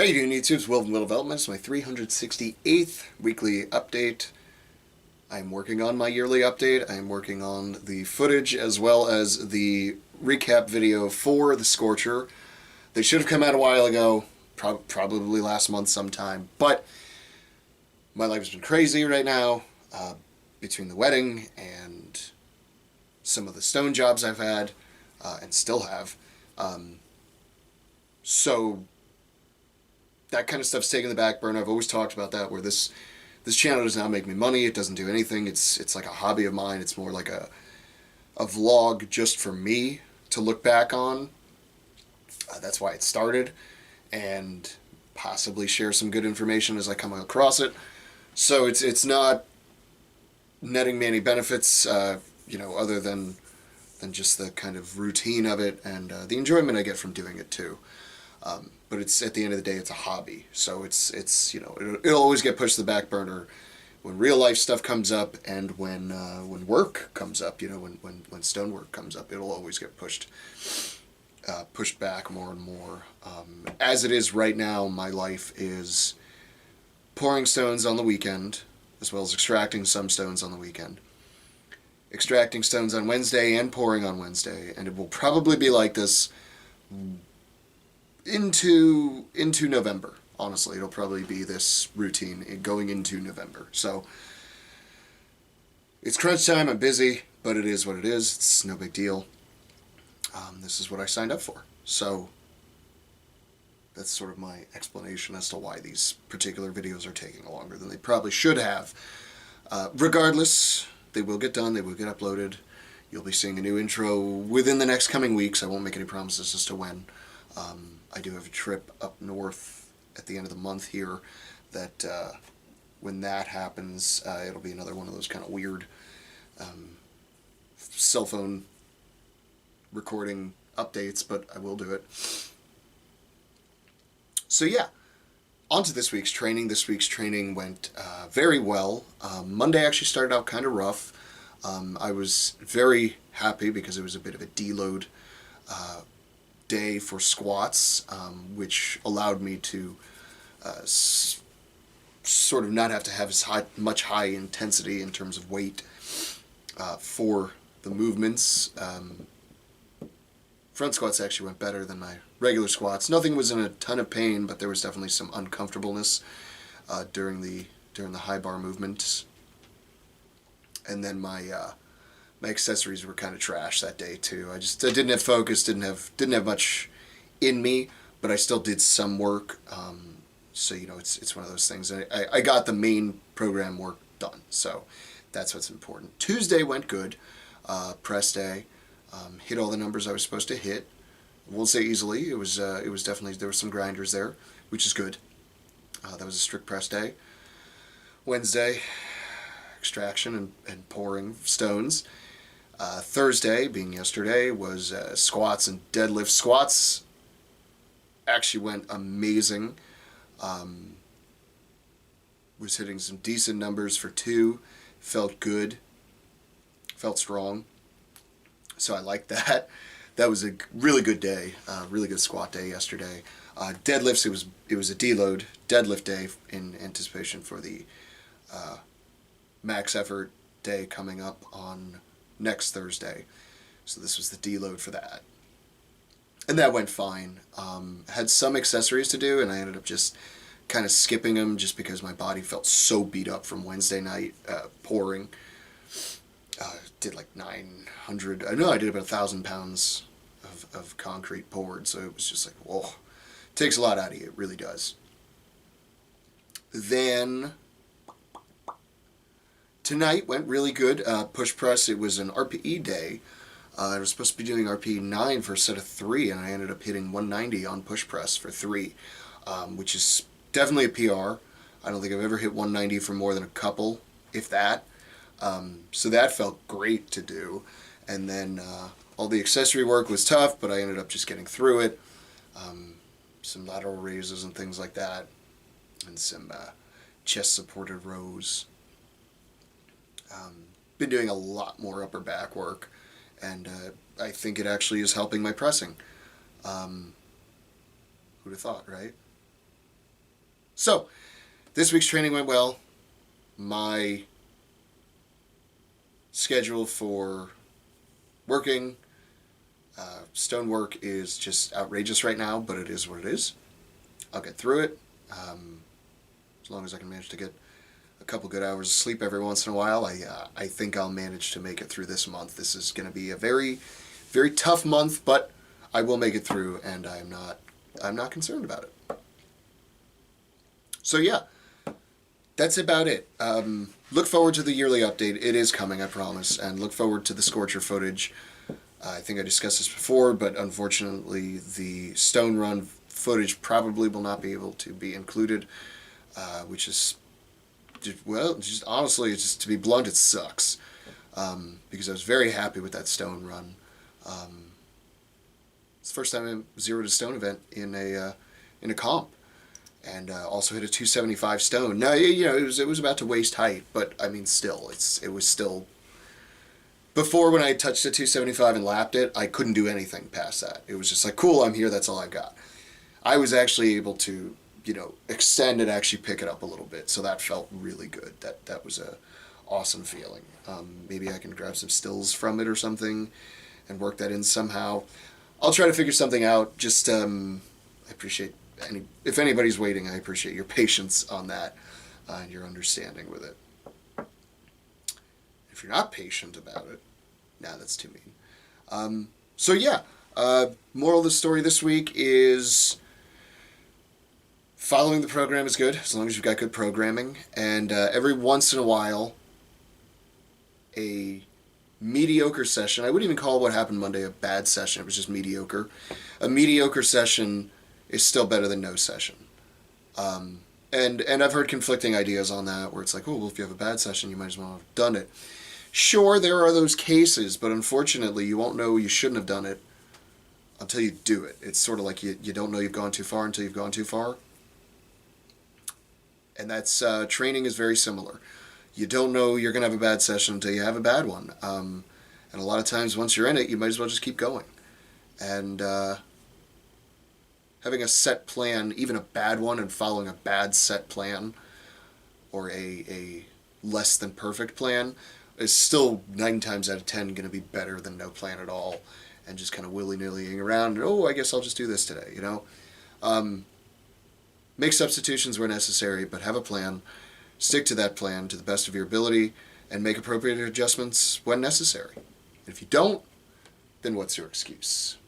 How you doing, YouTube's Will Development. It's my 368th weekly update. I'm working on my yearly update. I'm working on the footage as well as the recap video for the Scorcher. They should have come out a while ago, probably last month sometime, but my life has been crazy right now, between the wedding and some of the stone jobs I've had, and still have. So that kind of stuff's taken the back burner. I've always talked about that, where this channel does not make me money. It doesn't do anything. It's like a hobby of mine. It's more like a vlog just for me to look back on. That's why it started, and possibly share some good information as I come across it. So it's not netting me any benefits, other than just the kind of routine of it and the enjoyment I get from doing it too. But it's, at the end of the day, it's a hobby. So it'll always get pushed to the back burner when real life stuff comes up, and when work comes up, when stonework comes up, it'll always get pushed back more and more. As it is right now, my life is pouring stones on the weekend, as well as extracting some stones on the weekend. Extracting stones on Wednesday and pouring on Wednesday, and it will probably be like this into November. Honestly, it'll probably be this routine going into November. So it's crunch time. I'm busy, but it is what it is. It's no big deal. This is what I signed up for. So that's sort of my explanation as to why these particular videos are taking longer than they probably should have. Regardless, they will get done. They will get uploaded. You'll be seeing a new intro within the next coming weeks. I won't make any promises as to when. I do have a trip up north at the end of the month here that when that happens, it'll be another one of those kind of weird cell phone recording updates, but I will do it. So yeah, on to this week's training. This week's training went very well. Monday actually started out kind of rough. I was very happy because it was a bit of a deload day for squats, which allowed me to sort of not have to have as much high intensity in terms of weight for the movements. Front squats actually went better than my regular squats. Nothing was in a ton of pain, but there was definitely some uncomfortableness during the high bar movements. And then my accessories were kind of trash that day too. I didn't have focus, didn't have much in me, but I still did some work. So it's one of those things. I got the main program work done, so that's what's important. Tuesday went good. Press day, hit all the numbers I was supposed to hit. I won't say easily. It was definitely, there were some grinders there, which is good. That was a strict press day. Wednesday, extraction and pouring stones. Thursday, being yesterday, was squats and deadlift. Squats actually went amazing. Was hitting some decent numbers for 2. Felt good. Felt strong. So I liked that. That was a really good day. Really good squat day yesterday. Deadlifts, it was a deload deadlift day in anticipation for the max effort day coming up on next Thursday. So this was the deload for that. And that went fine. Had some accessories to do, and I ended up just kind of skipping them just because my body felt so beat up from Wednesday night pouring. Did like 900, I know I did about 1,000 pounds of concrete poured, so it was just like, whoa. It takes a lot out of you, it really does. Then tonight went really good. Push press, it was an RPE day. I was supposed to be doing RPE 9 for a set of 3, and I ended up hitting 190 on push press for 3, which is definitely a PR. I don't think I've ever hit 190 for more than a couple, if that. So that felt great to do. And then all the accessory work was tough, but I ended up just getting through it. Some lateral raises and things like that, and some chest supported rows. Been doing a lot more upper back work, and I think it actually is helping my pressing. Who'd have thought, right? So, this week's training went well. My schedule for working, stonework is just outrageous right now, but it is what it is. I'll get through it. As long as I can manage to get a couple good hours of sleep every once in a while, I think I'll manage to make it through this month. This is going to be a very, very tough month, but I will make it through, and I'm not concerned about it. So yeah, that's about it. Look forward to the yearly update. It is coming, I promise, and look forward to the Scorcher footage. I think I discussed this before, but unfortunately the Stone Run footage probably will not be able to be included, which is, well, just honestly, just to be blunt, it sucks, because I was very happy with that Stone Run. It's the first time I zeroed a stone event in a comp, and also hit a 275 stone. Now, you know, it was about to waist height, but I mean, still, it was still. Before, when I touched a 275 and lapped it, I couldn't do anything past that. It was just like, cool, I'm here, that's all I've got. I was actually able to, you know, extend and actually pick it up a little bit, so that felt really good. That was a awesome feeling. Maybe I can grab some stills from it or something and work that in somehow. I'll try to figure something out. Just, I appreciate if anybody's waiting, I appreciate your patience on that and your understanding with it. If you're not patient about it, nah, that's too mean. So yeah, moral of the story this week is following the program is good, as long as you've got good programming, and every once in a while, a mediocre session, I wouldn't even call what happened Monday a bad session, it was just mediocre. A mediocre session is still better than no session. And I've heard conflicting ideas on that, where it's like, oh, well, if you have a bad session, you might as well have done it. Sure, there are those cases, but unfortunately, you won't know you shouldn't have done it until you do it. It's sort of like you don't know you've gone too far until you've gone too far. And that's, training is very similar. You don't know you're going to have a bad session until you have a bad one. And a lot of times, once you're in it, you might as well just keep going. And having a set plan, even a bad one, and following a bad set plan, or a less than perfect plan, is still 9 times out of 10 going to be better than no plan at all, and just kind of willy-nillying around, and, oh, I guess I'll just do this today, you know? Make substitutions where necessary, but have a plan. Stick to that plan to the best of your ability, and make appropriate adjustments when necessary. If you don't, then what's your excuse?